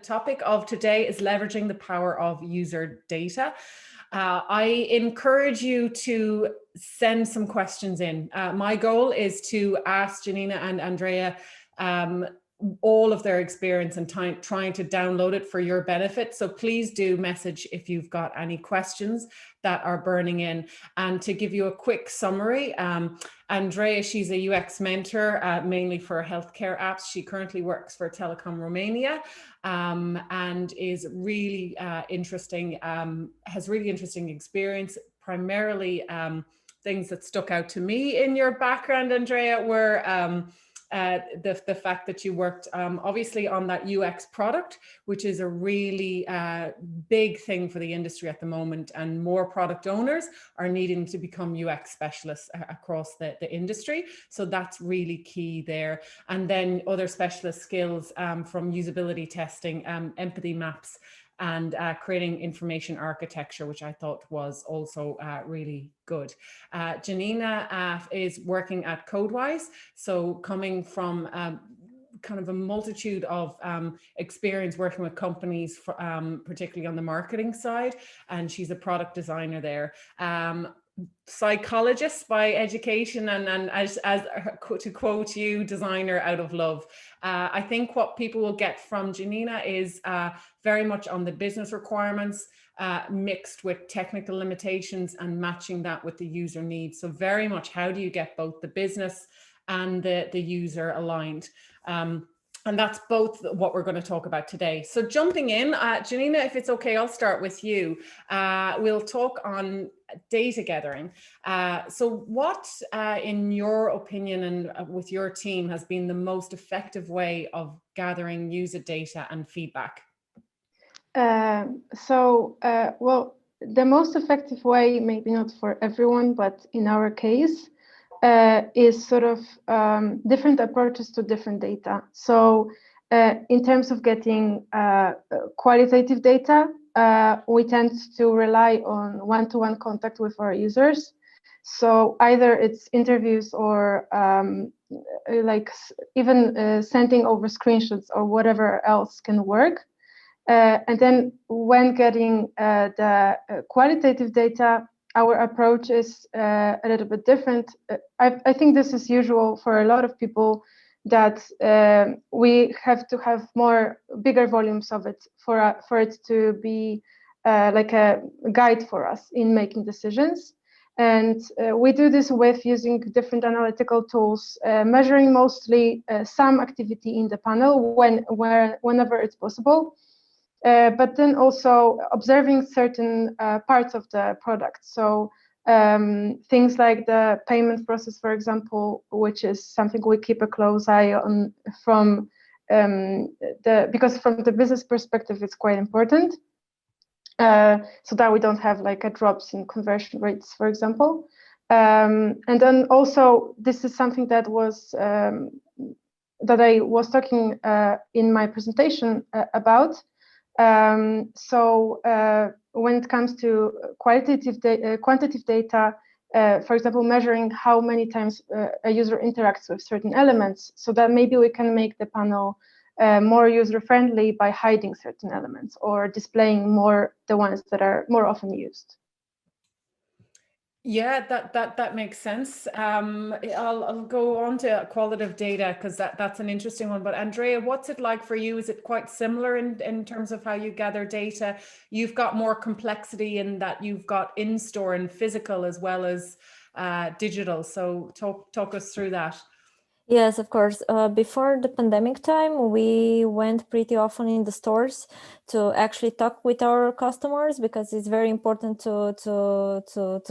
topic of today is leveraging the power of user data. I encourage you to send some questions in. My goal is to ask Janina and Andrea all of their experience and trying to download it for your benefit. So please do message if you've got any questions that are burning in. And to give you a quick summary, Andrea, she's a UX mentor, mainly for healthcare apps. She currently works for Telecom Romania and is really interesting, has really interesting experience, primarily things that stuck out to me in your background, Andrea, were the fact that you worked obviously on that UX product, which is a really big thing for the industry at the moment, and more product owners are needing to become UX specialists across the industry. So that's really key there. And then other specialist skills from usability testing, empathy maps, and creating information architecture, which I thought was also really good. Janina is working at CodeWise, so coming from kind of a multitude of experience working with companies, particularly on the marketing side, and she's a product designer there. Psychologist by education, and as to quote you, designer out of love. I think what people will get from Janina is very much on the business requirements, mixed with technical limitations and matching that with the user needs. So very much, how do you get both the business and the user aligned? And that's both what we're going to talk about today. So jumping in, Janina, if it's okay, I'll start with you. We'll talk on data gathering. So what, in your opinion and with your team, has been the most effective way of gathering user data and feedback? Well, the most effective way, maybe not for everyone, but in our case, is sort of different approaches to different data. So in terms of getting qualitative data, we tend to rely on one-to-one contact with our users. So either it's interviews or like even sending over screenshots or whatever else can work. And then when getting the qualitative data, our approach is a little bit different. I think this is usual for a lot of people, that we have to have bigger volumes of it for it to be like a guide for us in making decisions. And we do this with using different analytical tools, measuring mostly some activity in the panel whenever it's possible. But then also observing certain parts of the product. So things like the payment process, for example, which is something we keep a close eye on because from the business perspective, it's quite important. So that we don't have like a drops in conversion rates, for example. And then also, this is something that I was talking in my presentation about. So when it comes to quantitative data, for example, measuring how many times a user interacts with certain elements, so that maybe we can make the panel more user-friendly by hiding certain elements or displaying more the ones that are more often used. Yeah, that makes sense. I'll go on to qualitative data because that's an interesting one. But Andrea, what's it like for you? Is it quite similar in terms of how you gather data? You've got more complexity in that you've got in-store and physical as well as digital. So talk us through that. Yes, of course. Before the pandemic time, we went pretty often in the stores to actually talk with our customers, because it's very important to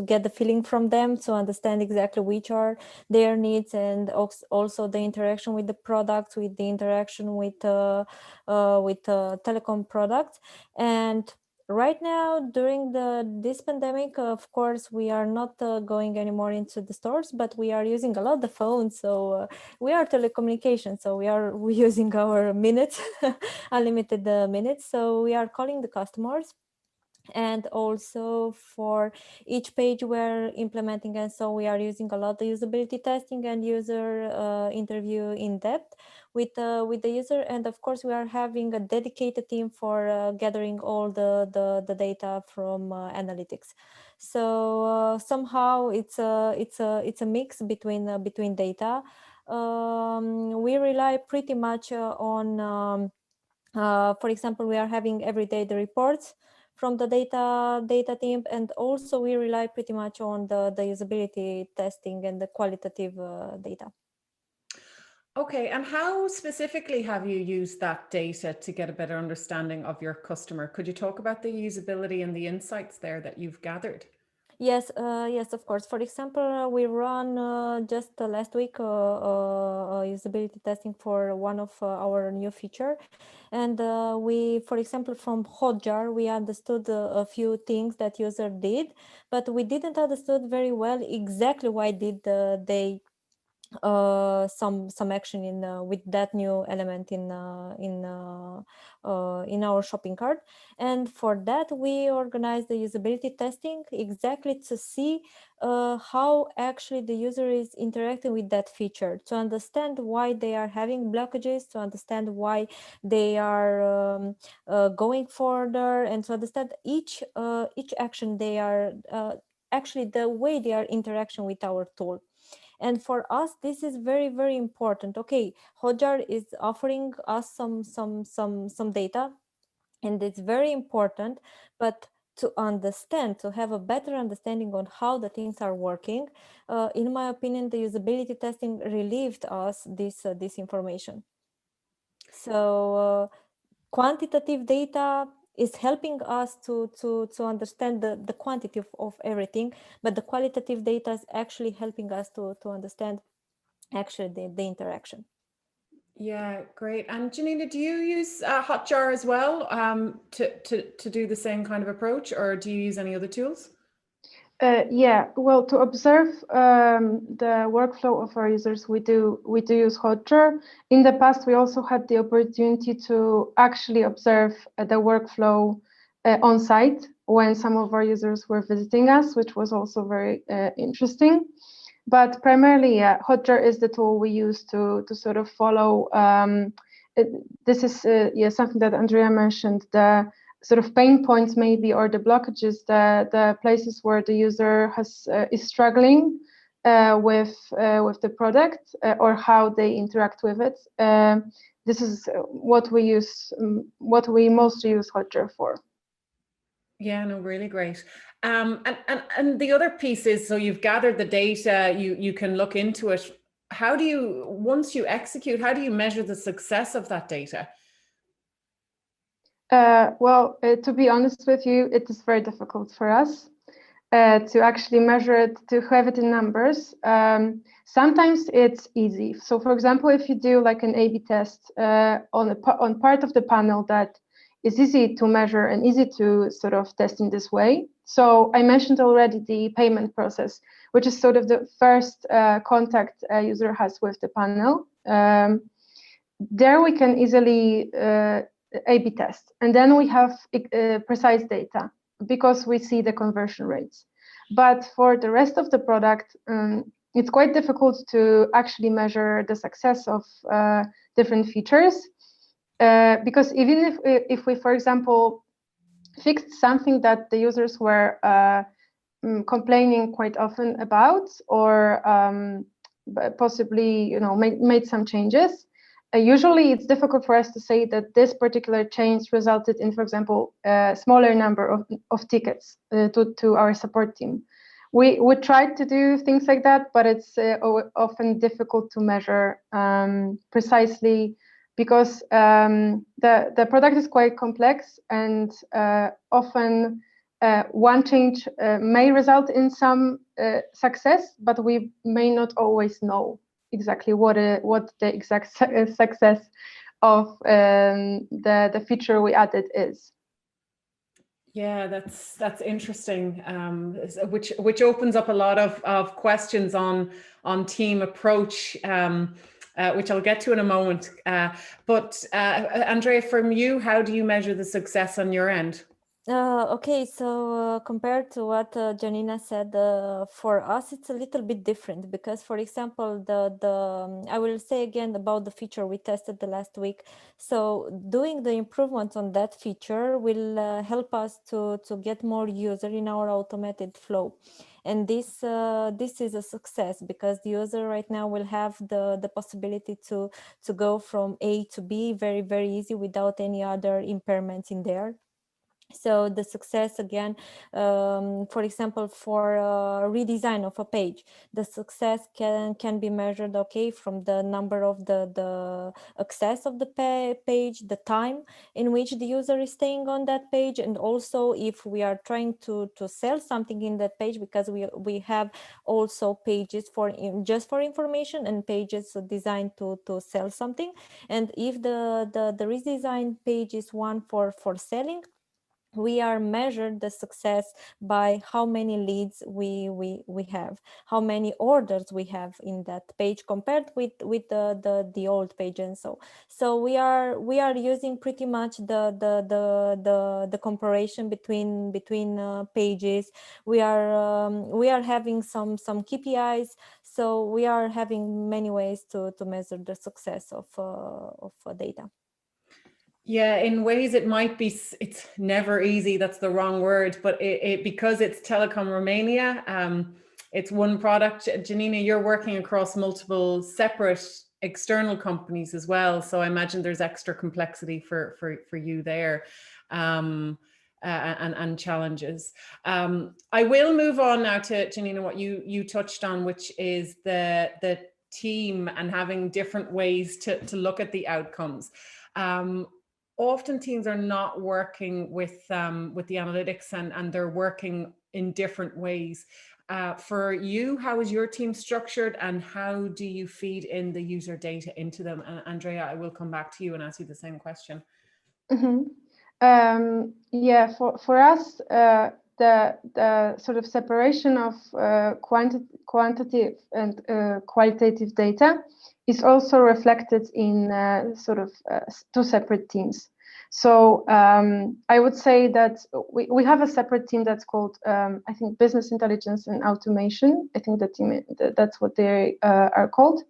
get the feeling from them, to understand exactly which are their needs, and also the interaction with the product, with the interaction with telecom product. And right now, during this pandemic, of course, we are not going anymore into the stores, but we are using a lot the phone. So we are telecommunications, so we're using our minutes, unlimited minutes. So we are calling the customers And also for each page we're implementing, and so we are using a lot of usability testing and user interview in depth with the user. And of course we are having a dedicated team for gathering all the data from analytics. So somehow it's a mix between data. We rely pretty much on for example, we are having every day the reports from the data team, and also we rely pretty much on the usability testing and the qualitative data. Okay, and how specifically have you used that data to get a better understanding of your customer? Could you talk about the usability and the insights there that you've gathered? Yes, yes, of course. For example, we run just last week usability testing for one of our new feature, and we, for example, from Hotjar, we understood a few things that user did, but we didn't understood very well exactly why did they some action in with that new element in our shopping cart. And for that we organized the usability testing exactly to see how actually the user is interacting with that feature, to understand why they are having blockages, to understand why they are going further, and to understand each action they are actually the way they are interaction with our tool. And for us this is very very important. Okay, Hotjar is offering us some data, and it's very important, but to understand, to have a better understanding on how the things are working, in my opinion the usability testing relieved us this information. So quantitative data is helping us to understand the quantity of everything, but the qualitative data is actually helping us to understand actually the interaction. Yeah, great. And Janina, do you use Hotjar as well to do the same kind of approach, or do you use any other tools? Yeah, well, to observe the workflow of our users, we do use Hotjar. In the past, we also had the opportunity to actually observe the workflow on site when some of our users were visiting us, which was also very interesting. But primarily, yeah, Hotjar is the tool we use to sort of follow. This is yeah, something that Andreea mentioned, the sort of pain points maybe, or the blockages, the places where the user is struggling with the product or how they interact with it. This is what we use, what we mostly use Hotjar for. Yeah, no, really great. And the other piece is, so you've gathered the data, you can look into it. How do you, once you execute, how do you measure the success of that data? Well, to be honest with you, it is very difficult for us to actually measure it, to have it in numbers. Sometimes it's easy. So, for example, if you do like an A/B test on part of the panel that is easy to measure and easy to sort of test in this way. So I mentioned already the payment process, which is sort of the first contact a user has with the panel. There we can easily A/B test, and then we have precise data because we see the conversion rates. But for the rest of the product, it's quite difficult to actually measure the success of different features because even if we, for example, fixed something that the users were complaining quite often about, or possibly made some changes, usually it's difficult for us to say that this particular change resulted in, for example, a smaller number of tickets to our support team. We tried to do things like that, but it's often difficult to measure precisely because the product is quite complex, and often one change may result in some success, but we may not always know exactly what the exact success of the feature we added is. Yeah, that's interesting, which opens up a lot of questions on team approach, which I'll get to in a moment. But Andreea, from you, how do you measure the success on your end? Okay, so compared to what Janina said, for us it's a little bit different because, for example, I will say again about the feature we tested the last week. So doing the improvements on that feature will help us to get more user in our automated flow, and this is a success because the user right now will have the possibility to go from A to B very easy without any other impairments in there. So the success again, for example, for redesign of a page, the success can be measured, okay, from the number of the access of the page, the time in which the user is staying on that page, and also if we are trying to sell something in that page, because we have also pages for just for information and pages designed to sell something. And if the redesigned page is one for selling, we are measured the success by how many leads we have, how many orders we have in that page compared with the old page. And so we are using pretty much the comparison between pages. We are having some KPIs, so we are having many ways to measure the success of data. Yeah, in ways it might be, it's never easy, that's the wrong word, but because it's Telecom Romania, it's one product. Janina, you're working across multiple separate external companies as well, so I imagine there's extra complexity for you there, and challenges. I will move on now to Janina, what you touched on, which is the team and having different ways to look at the outcomes. Often teams are not working with the analytics, and they're working in different ways. For you, how is your team structured, and how do you feed in the user data into them? And Andrea, I will come back to you and ask you the same question. Yeah, for us, the sort of separation of quantitative and qualitative data is also reflected in sort of two separate teams. So I would say that we have a separate team that's called, I think, Business Intelligence and Automation. I think the team, that's what they are called.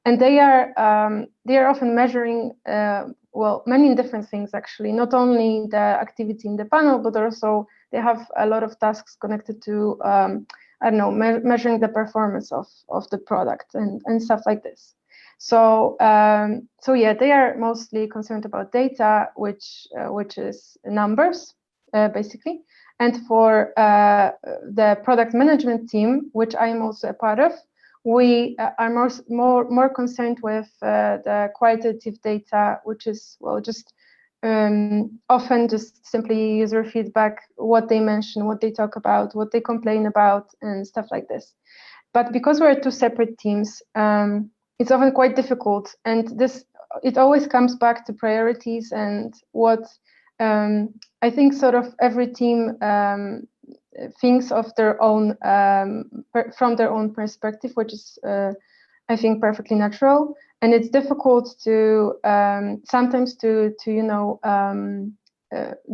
And they are often measuring, well, many different things, actually, not only the activity in the panel, but also they have a lot of tasks connected to, I don't know, measuring the performance of the product and stuff like this. So yeah, they are mostly concerned about data, which is numbers, basically. And for the product management team, which I am also a part of, we are more concerned with the qualitative data, which is, well, just often just simply user feedback, what they mention, what they talk about, what they complain about, and stuff like this. But because we're two separate teams, it's often quite difficult, and it always comes back to priorities and what I think sort of every team thinks of their own from their own perspective, which is I think perfectly natural. And it's difficult to sometimes to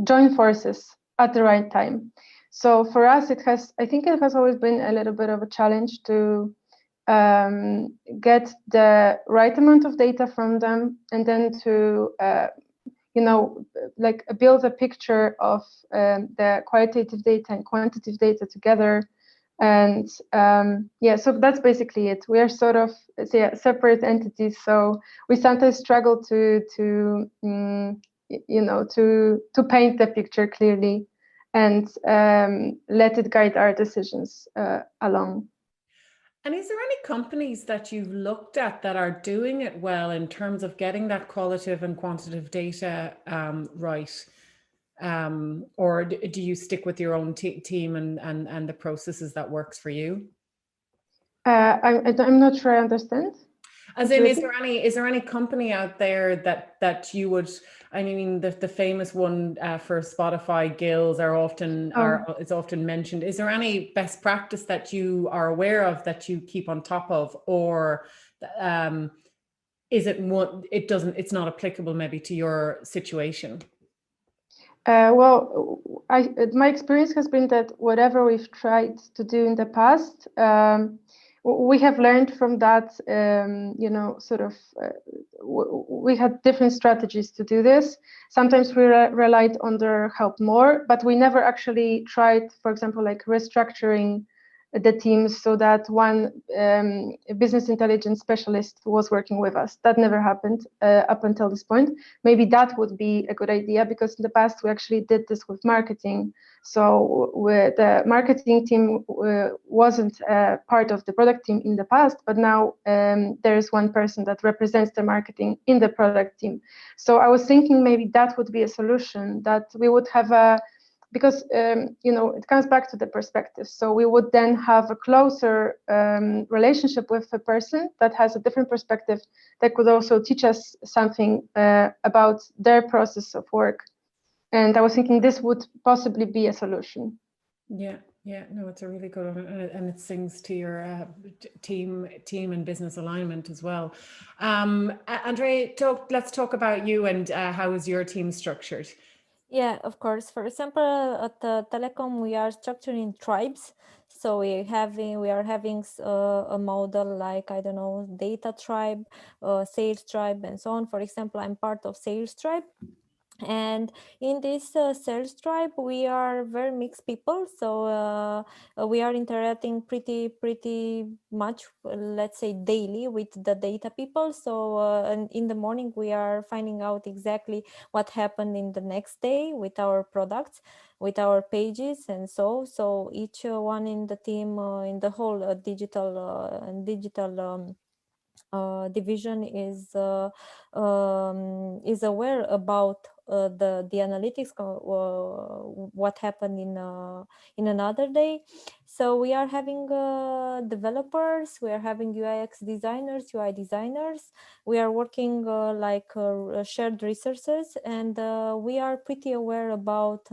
join forces at the right time. So for us, I think it has always been a little bit of a challenge to get the right amount of data from them, and then to like build a picture of the qualitative data and quantitative data together. And yeah, so that's basically it. We are sort of separate entities, so we sometimes struggle to paint the picture clearly and let it guide our decisions along. And is there any companies that you've looked at that are doing it well in terms of getting that qualitative and quantitative data right? Or do you stick with your own team and the processes that works for you? I'm not sure I understand. As in, is there any company out there that you would, I mean, the famous one for Spotify guilds is often mentioned. Is there any best practice that you are aware of that you keep on top of, or is it it's not applicable maybe to your situation? Well, my experience has been that whatever we've tried to do in the past, we have learned from that. We had different strategies to do this. Sometimes we relied on their help more, but we never actually tried, for example, like restructuring the teams so that one business intelligence specialist was working with us. That never happened up until this point. Maybe that would be a good idea, because in the past we actually did this with marketing. So the marketing team wasn't part of the product team in the past, but now there is one person that represents the marketing in the product team. So I was thinking maybe that would be a solution, that we would have because it comes back to the perspective. So we would then have a closer relationship with a person that has a different perspective, that could also teach us something about their process of work. And I was thinking this would possibly be a solution. Yeah, no, it's a really good one, and it sings to your team and business alignment as well. Andreea, let's talk about you and how is your team structured? Yeah, of course. For example, at Telecom, we are structured in tribes. So we are having a model like, I don't know, data tribe, sales tribe, and so on. For example, I'm part of sales tribe. And in this sales tribe, we are very mixed people. So we are interacting pretty much, let's say, daily with the data people. So and in the morning, we are finding out exactly what happened in the next day with our products, with our pages, and so each one in the team, in the whole digital division is aware about the analytics, what happened in another day. So we are having developers, we are having UX designers, UI designers. We are working like shared resources, and we are pretty aware about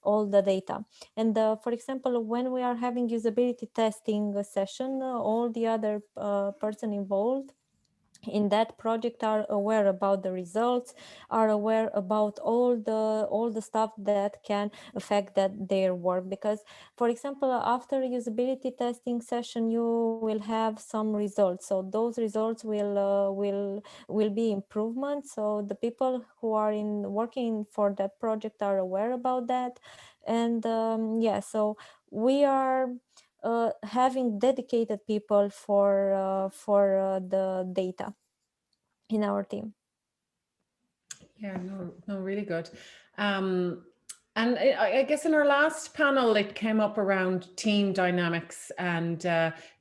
all the data. And for example, when we are having usability testing session, all the other person involved in that project are aware about the results, are aware about all the stuff that can affect their work. Because, for example, after usability testing session, you will have some results. So those results will be improvements. So the people who are working for that project are aware about that. And so we are having dedicated people for the data in our team. Yeah, no, really good. And I guess in our last panel, it came up around team dynamics and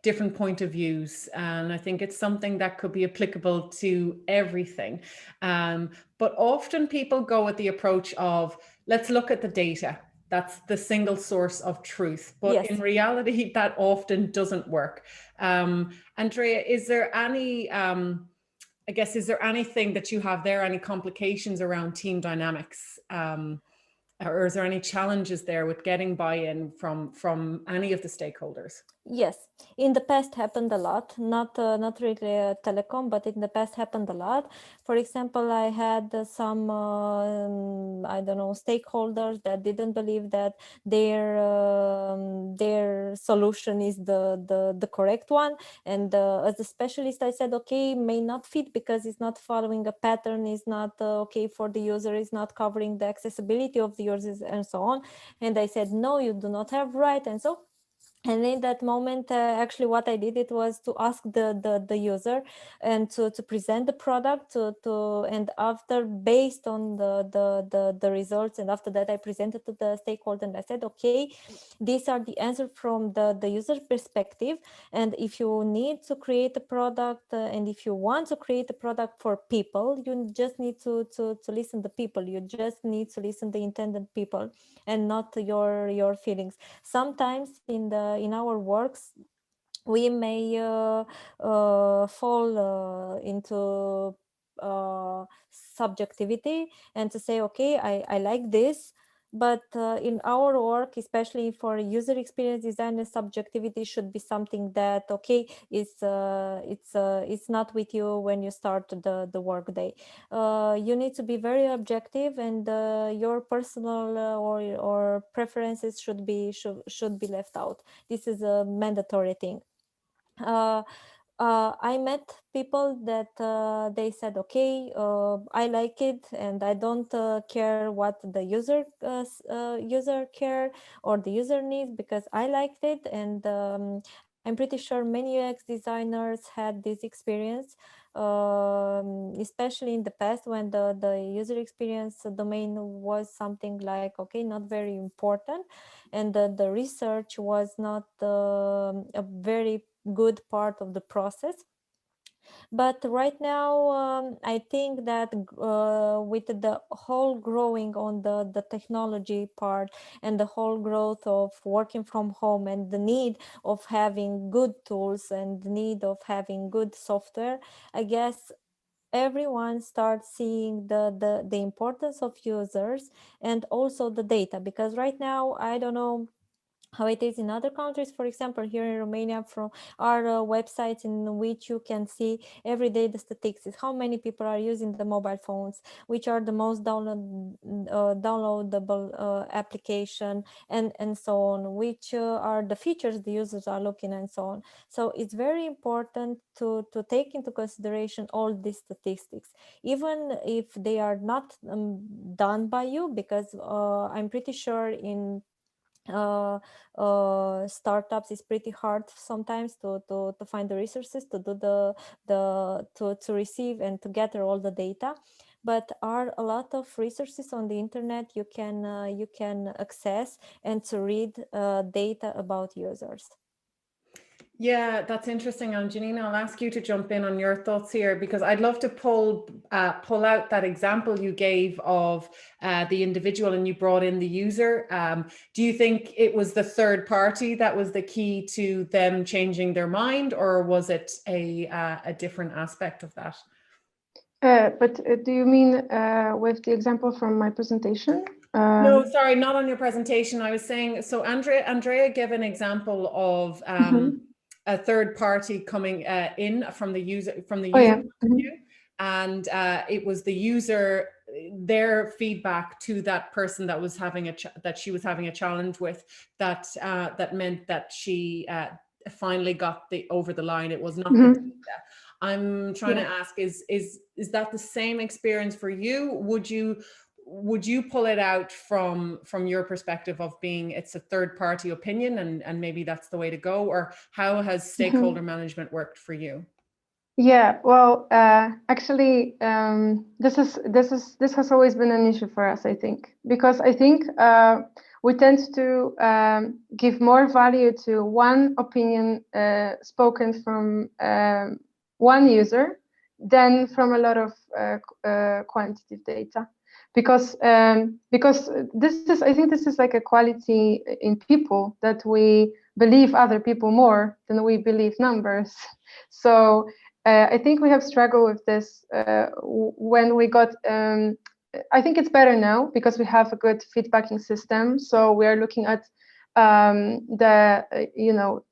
different point of views. And I think it's something that could be applicable to everything. But often people go with the approach of, let's look at the data. That's the single source of truth. But Yes. In reality, that often doesn't work. Andreea, is there any... is there anything that you have there, any complications around team dynamics? Or is there any challenges there with getting buy-in from any of the stakeholders? Yes, in the past happened a lot, not really telecom, but in the past happened a lot. For example, I had some I don't know, stakeholders that didn't believe that their solution is the correct one, and as a specialist I said, okay, may not fit because it's not following a pattern, is not okay for the user, is not covering the accessibility of the users, and so on. And I said, no, you do not have right. And in that moment, actually what I did, it was to ask the user and to present the product and after, based on the results, and after that I presented to the stakeholder and I said, okay, these are the answers from the user perspective, and if you need to create a product and if you want to create a product for people, you just need to listen to people. You just need to listen to the intended people and not your feelings. Sometimes in our works we may fall into subjectivity and to say, okay, I like this, but in our work, especially for user experience design, the subjectivity should be something that, okay, it's not with you when you start the work day. You need to be very objective, and your personal or preferences should be left out. This is a mandatory thing. I met people that they said, okay, I like it, and I don't care what the user care or the user needs, because I liked it. And I'm pretty sure many UX designers had this experience, especially in the past when the user experience domain was something like, okay, not very important, and the research was not a very good part of the process. But right now, I think that with the whole growing on the technology part, and the whole growth of working from home, and the need of having good tools, and the need of having good software, I guess everyone starts seeing the importance of users, and also the data. Because right now, I don't know how it is in other countries. For example, here in Romania, from our websites in which you can see every day the statistics, how many people are using the mobile phones, which are the most downloadable application, and so on, which are the features the users are looking, and so on. So it's very important to take into consideration all these statistics, even if they are not done by you, because I'm pretty sure in startups it's pretty hard sometimes to find the resources to do to receive and to gather all the data. But are a lot of resources on the internet you can access and to read data about users. Yeah, that's interesting. And Janina, I'll ask you to jump in on your thoughts here, because I'd love to pull out that example you gave of the individual, and you brought in the user. Do you think it was the third party that was the key to them changing their mind, or was it a different aspect of that? But do you mean with the example from my presentation? No, sorry, not on your presentation. I was saying, so Andreea gave an example of a third party coming in from the user point of view, and it was the user, their feedback to that person that was having that she was having a challenge with, that that meant that she finally got over the line. It was not the data. I'm trying to ask, is that the same experience for you? Would you pull it out from your perspective of being it's a third party opinion, and maybe that's the way to go? Or how has stakeholder management worked for you? Yeah, well, actually, this has always been an issue for us, I think, because I think we tend to give more value to one opinion spoken from one user than from a lot of quantitative data, because I think this is like a quality in people, that we believe other people more than we believe numbers. So I think we have struggled with this when we got. I think it's better now because we have a good feedbacking system. So we are looking at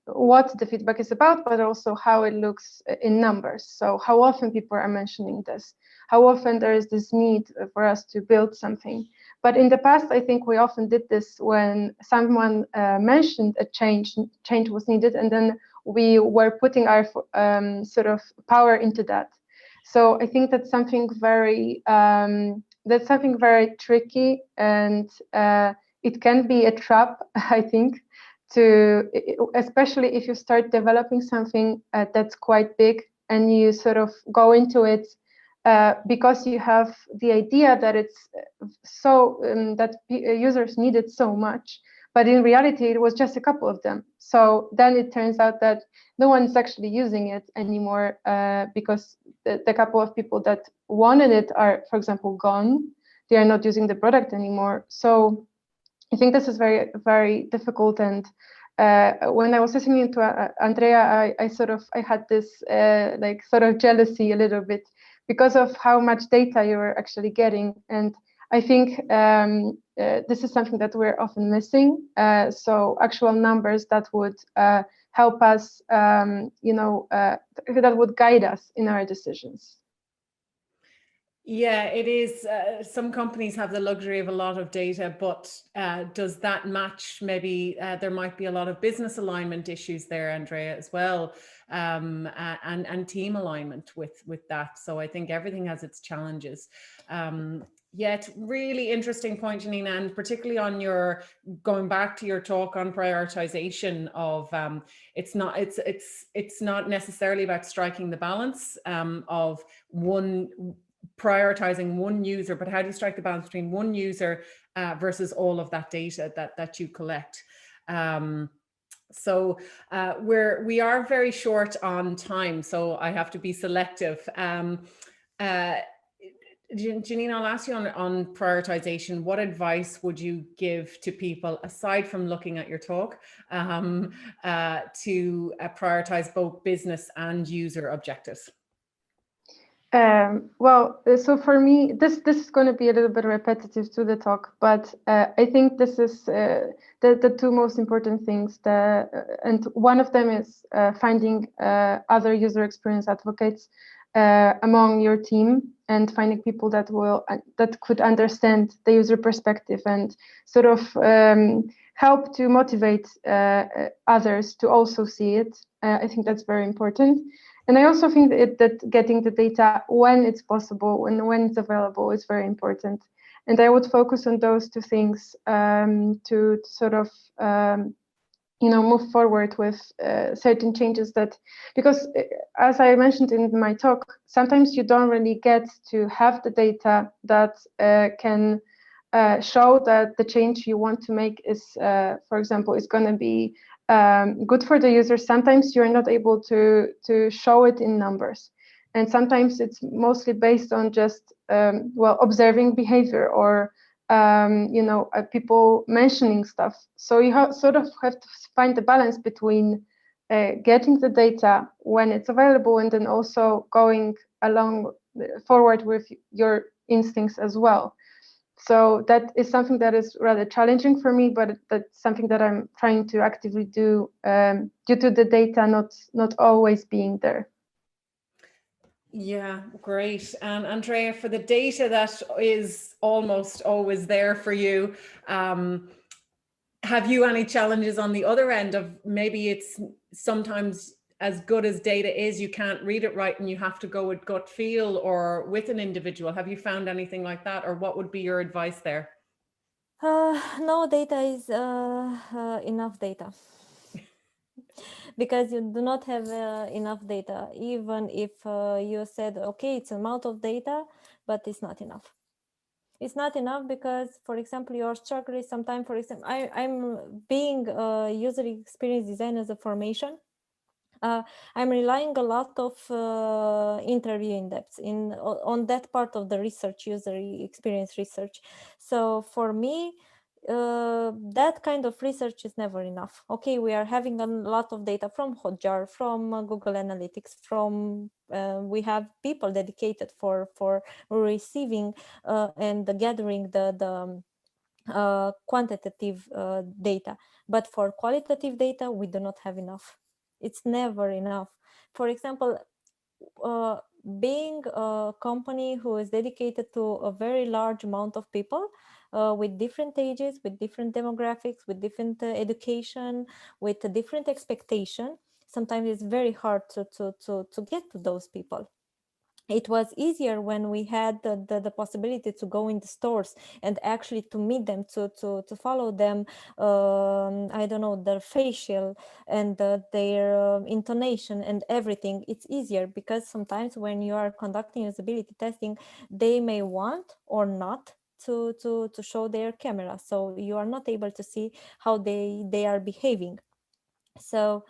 what the feedback is about, but also how it looks in numbers. So how often people are mentioning this, how often there is this need for us to build something. But in the past, I think we often did this when someone mentioned a change was needed, and then we were putting our sort of power into that. So I think that's something very tricky, and it can be a trap, I think, especially if you start developing something that's quite big, and you sort of go into it because you have the idea that it's so that users need it so much. But in reality, it was just a couple of them. So then it turns out that no one's actually using it anymore because the couple of people that wanted it are, for example, gone. They are not using the product anymore. So I think this is very, very difficult. And when I was listening to Andreea, I had this sort of jealousy a little bit because of how much data you were actually getting. And I think this is something that we're often missing. So actual numbers that would help us, that would guide us in our decisions. Yeah, it is. Some companies have the luxury of a lot of data, but does that match? Maybe there might be a lot of business alignment issues there, Andrea, as well, and team alignment with that. So I think everything has its challenges. Yet, really interesting point, Janina, and particularly on your going back to your talk on prioritization of it's not necessarily about striking the balance of prioritizing one user, but how do you strike the balance between one user versus all of that data that you collect? So we are very short on time, so I have to be selective. Janina, I'll ask you on prioritization. What advice would you give to people, aside from looking at your talk, to prioritize both business and user objectives? So for me, this is going to be a little bit repetitive to the talk, but I think this is the two most important things. And one of them is finding other user experience advocates among your team, and finding people that could understand the user perspective and sort of help to motivate others to also see it. I think that's very important. And I also think that getting the data when it's possible and when it's available is very important. And I would focus on those two things to sort of, move forward with certain changes because as I mentioned in my talk, sometimes you don't really get to have the data that can show that the change you want to make is, for example, is going to be good for the user. Sometimes you're not able to show it in numbers, and sometimes it's mostly based on just observing behavior or people mentioning stuff. So you sort of have to find the balance between getting the data when it's available and then also going forward with your instincts as well. So that is something that is rather challenging for me, but that's something that I'm trying to actively do due to the data not always being there. Yeah, great. And Andrea, for the data that is almost always there for you, have you any challenges on the other end of maybe it's sometimes as good as data is, you can't read it right and you have to go with gut feel or with an individual? Have you found anything like that, or what would be your advice there? No, data is enough data. Because you do not have enough data, even if you said, okay, it's an amount of data, but it's not enough. It's not enough because, for example, your struggle is sometimes, for example, I'm being a user experience designer as a formation. I'm relying a lot of interview in depth on that part of the research, user experience research. So for me, that kind of research is never enough. Okay, we are having a lot of data from Hotjar, from Google Analytics, from we have people dedicated for receiving and gathering the quantitative data, but for qualitative data we do not have enough. It's never enough. For example, being a company who is dedicated to a very large amount of people with different ages, with different demographics, with different education, with a different expectation, sometimes it's very hard to get to those people. It was easier when we had the possibility to go in the stores and actually to meet them, to follow them, I don't know, their facial and their intonation and everything. It's easier because sometimes when you are conducting usability testing, they may want or not to show their camera, so you are not able to see how they are behaving. So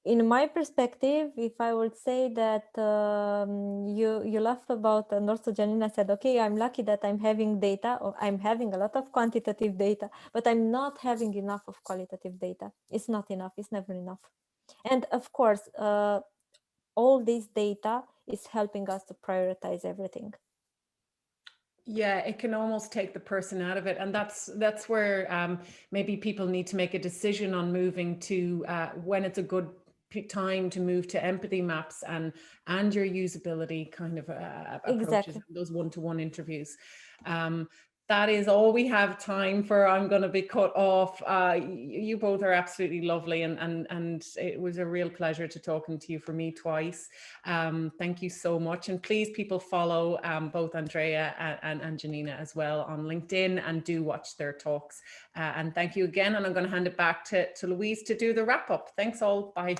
in my perspective, if I would say that you laugh about, and also Janina said, okay, I'm lucky that I'm having data, or I'm having a lot of quantitative data, but I'm not having enough of qualitative data. It's not enough. It's never enough. And of course, all this data is helping us to prioritize everything. Yeah, it can almost take the person out of it, and that's where maybe people need to make a decision on moving to when it's a good time to move to empathy maps and your usability kind of approaches, Exactly. those one-to-one interviews. That is all we have time for. I'm going to be cut off. You both are absolutely lovely, and it was a real pleasure to talking to you for me twice. Thank you so much. And please, people, follow both Andreea and Janina as well on LinkedIn, and do watch their talks. And thank you again. And I'm going to hand it back to Louise to do the wrap up. Thanks all. Bye.